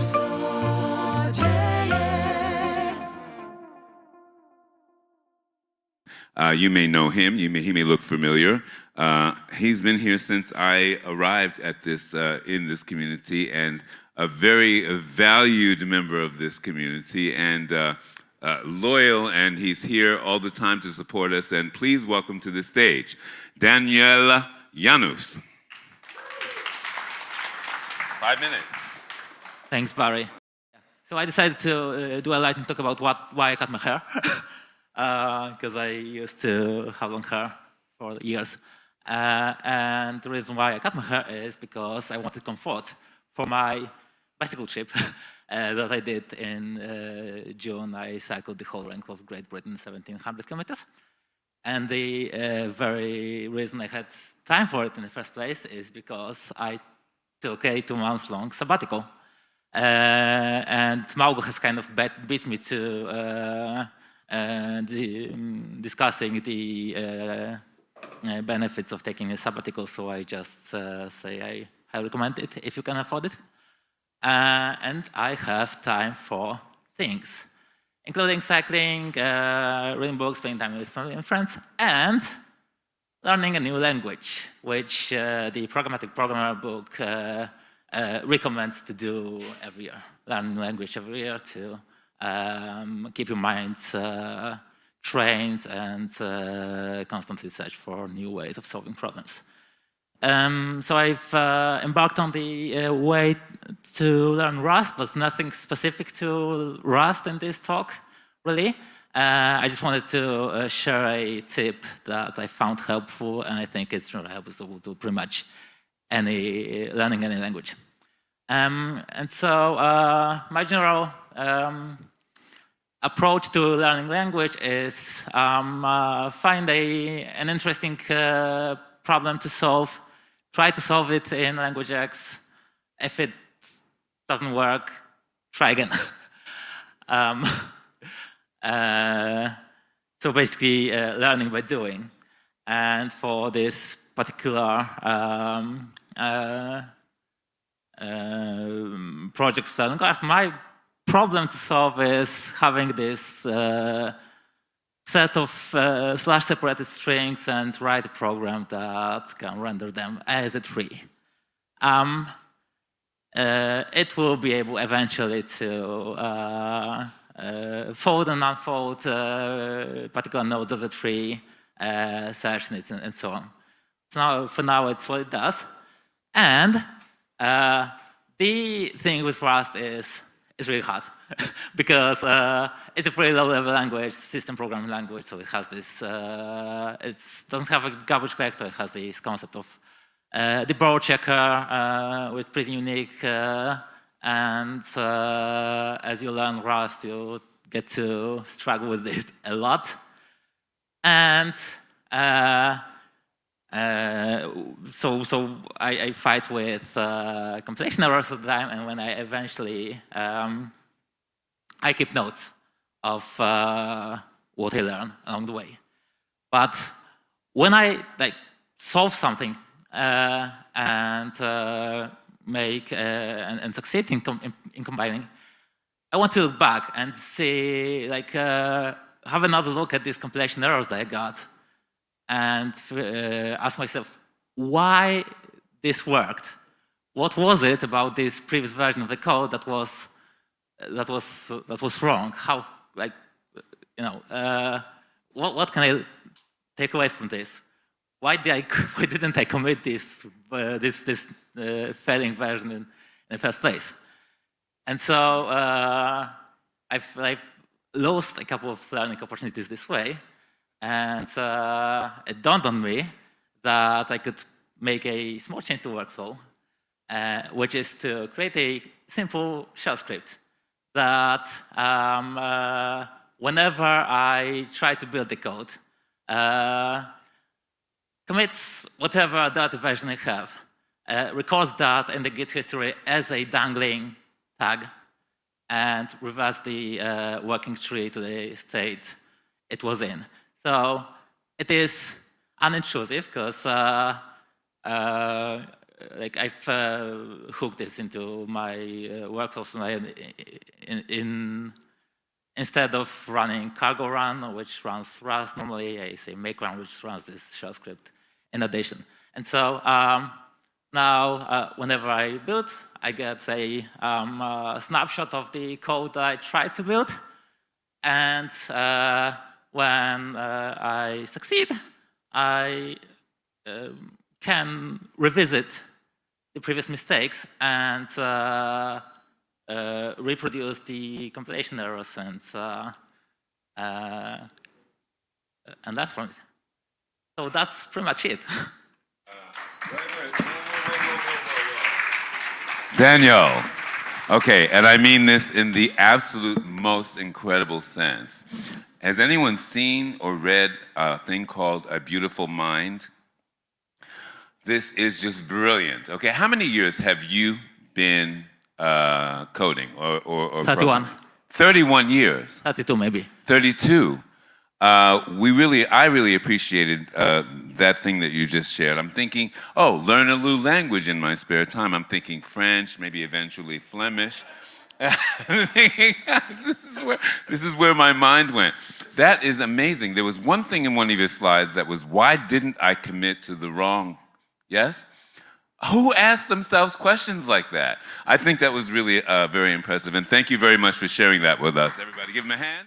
WarsawJS. You may know him. He may look familiar. He's been here since I arrived at in this community, and a very valued member of this community, and loyal, and he's here all the time to support us. And please welcome to the stage, Janus. 5 minutes. Thanks, Barry. So I decided to do a lightning talk about why I cut my hair, because I used to have long hair for years. And the reason why I cut my hair is because I wanted comfort for my bicycle trip that I did in June. I cycled the whole length of Great Britain, 1,700 kilometers. And the very reason I had time for it in the first place is because I took a 2-month-long sabbatical. And Maugo has kind of beat me to discussing the benefits of taking a sabbatical, so I just say I recommend it if you can afford it. And I have time for things, including cycling, reading books, spending time with family and friends, and learning a new language, which the Programmatic Programmer book recommends to do every year. Learn a new language every year to keep your mind trained and constantly search for new ways of solving problems. So I've embarked on the way to learn Rust, but nothing specific to Rust in this talk, really. I just wanted to share a tip that I found helpful, and I think it's really helpful to pretty much learning any language. And so my general approach to learning language is find an interesting problem to solve, try to solve it in language X. If it doesn't work, try again. So basically, learning by doing. And for this particular project of learning class, my problem to solve is having this set of /separated strings and write a program that can render them as a tree. It will be able eventually to fold and unfold particular nodes of the tree, search it, and so on. So for now, it's what it does. And the thing with Rust is it's really hard because it's a pretty low-level language, system programming language. So it has this. It doesn't have a garbage collector. It has this concept of the borrow checker, which is pretty unique. And as you learn Rust, you get to struggle with it a lot. And so I fight with compilation errors all the time, and when I eventually I keep notes of what I learn along the way. But when I solve something and make and succeed in combining, I want to look back and see, have another look at these compilation errors that I got, and ask myself why this worked. What was it about this previous version of the code that was wrong? How, what can I take away from this? Why didn't I commit this failing version in the first place? And so I've lost a couple of learning opportunities this way, and it dawned on me that I could make a small change to workflow, which is to create a simple shell script that whenever I try to build the code, commits whatever data version I have, records that in the Git history as a dangling tag, and reverse the working tree to the state it was in. So it is unintrusive because like I've hooked this into my workflows. Instead of running cargo run, which runs Rust normally, I say make run, which runs this shell script in addition. And so now, whenever I build, I get a snapshot of the code that I tried to build. And when I succeed, I can revisit the previous mistakes and reproduce the compilation errors and learn from it. So that's pretty much it. Daniel, okay, and I mean this in the absolute most incredible sense. Has anyone seen or read a thing called A Beautiful Mind? This is just brilliant. Okay, how many years have you been coding or 31. programming? 31 years. 32 maybe. 32. I really appreciated that thing that you just shared. I'm thinking, oh, learn a new language in my spare time. I'm thinking French, maybe eventually Flemish. This is where my mind went. That is amazing. There was one thing in one of your slides that was, why didn't I commit to the wrong? Yes? Who asked themselves questions like that? I think that was really very impressive. And thank you very much for sharing that with us. Everybody, give them a hand.